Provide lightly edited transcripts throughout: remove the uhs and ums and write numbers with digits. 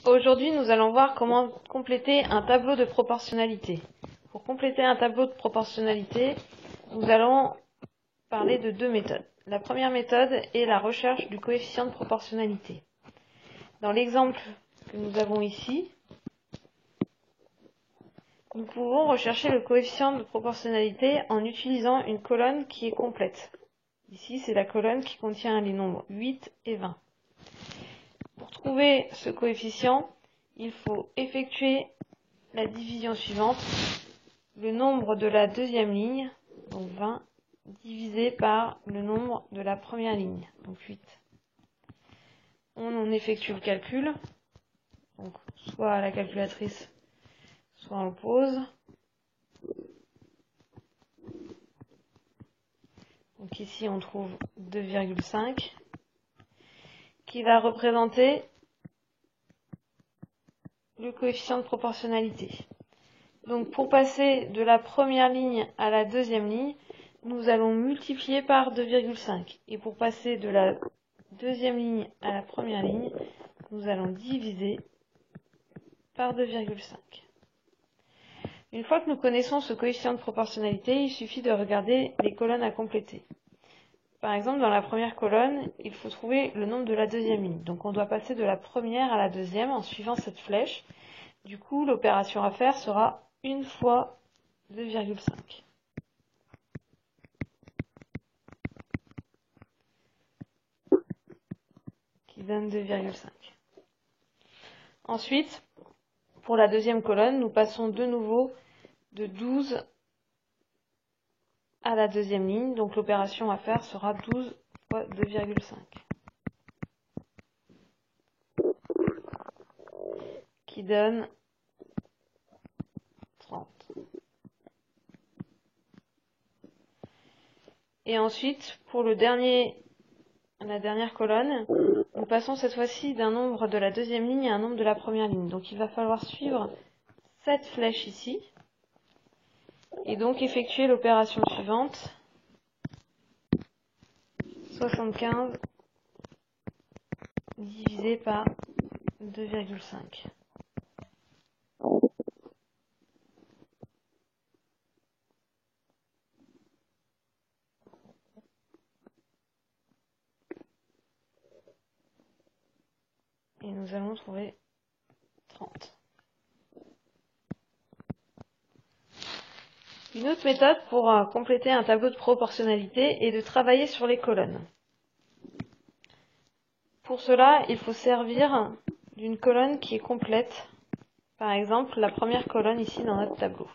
Aujourd'hui, nous allons voir comment compléter un tableau de proportionnalité. Pour compléter un tableau de proportionnalité, nous allons parler de deux méthodes. La première méthode est la recherche du coefficient de proportionnalité. Dans l'exemple que nous avons ici, nous pouvons rechercher le coefficient de proportionnalité en utilisant une colonne qui est complète. Ici, c'est la colonne qui contient les nombres 8 et 20. Pour trouver ce coefficient, il faut effectuer la division suivante. Le nombre de la deuxième ligne, donc 20, divisé par le nombre de la première ligne, donc 8. On effectue le calcul, donc soit à la calculatrice, soit on le pose. Donc ici on trouve 2,5 qui va représenter le coefficient de proportionnalité. Donc pour passer de la première ligne à la deuxième ligne, nous allons multiplier par 2,5. Et pour passer de la deuxième ligne à la première ligne, nous allons diviser par 2,5. Une fois que nous connaissons ce coefficient de proportionnalité, il suffit de regarder les colonnes à compléter. Par exemple, dans la première colonne, il faut trouver le nombre de la deuxième ligne. Donc on doit passer de la première à la deuxième en suivant cette flèche. Du coup, l'opération à faire sera 1 fois 2,5. Qui donne 2,5. Ensuite, pour la deuxième colonne, nous passons de nouveau de 12 à la deuxième ligne. Donc l'opération à faire sera 12 fois 2,5. Qui donne 30. Et ensuite, pour la dernière colonne, nous passons cette fois-ci d'un nombre de la deuxième ligne à un nombre de la première ligne. Donc il va falloir suivre cette flèche ici, et donc effectuer l'opération suivante, 75 divisé par 2,5. Et nous allons trouver 30. Une autre méthode pour compléter un tableau de proportionnalité est de travailler sur les colonnes. Pour cela, il faut servir d'une colonne qui est complète. Par exemple, la première colonne ici dans notre tableau.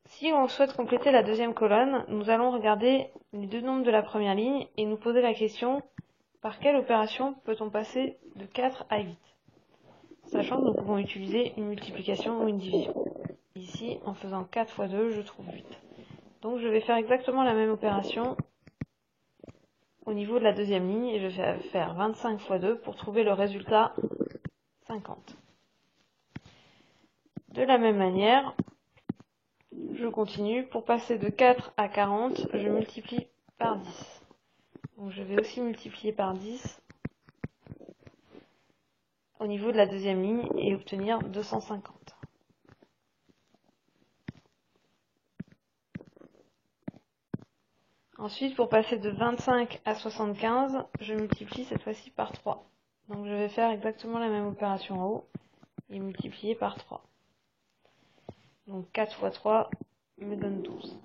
Si on souhaite compléter la deuxième colonne, nous allons regarder les deux nombres de la première ligne et nous poser la question: par quelle opération peut-on passer de 4 à 8? Sachant que nous pouvons utiliser une multiplication ou une division. Ici, en faisant 4 fois 2, je trouve 8. Donc je vais faire exactement la même opération au niveau de la deuxième ligne et je vais faire 25 fois 2 pour trouver le résultat 50. De la même manière, je continue. Pour passer de 4 à 40, je multiplie par 10. Donc je vais aussi multiplier par 10 au niveau de la deuxième ligne et obtenir 250. Ensuite, pour passer de 25 à 75, je multiplie cette fois-ci par 3. Donc je vais faire exactement la même opération en haut et multiplier par 3. Donc 4 fois 3 me donne 12.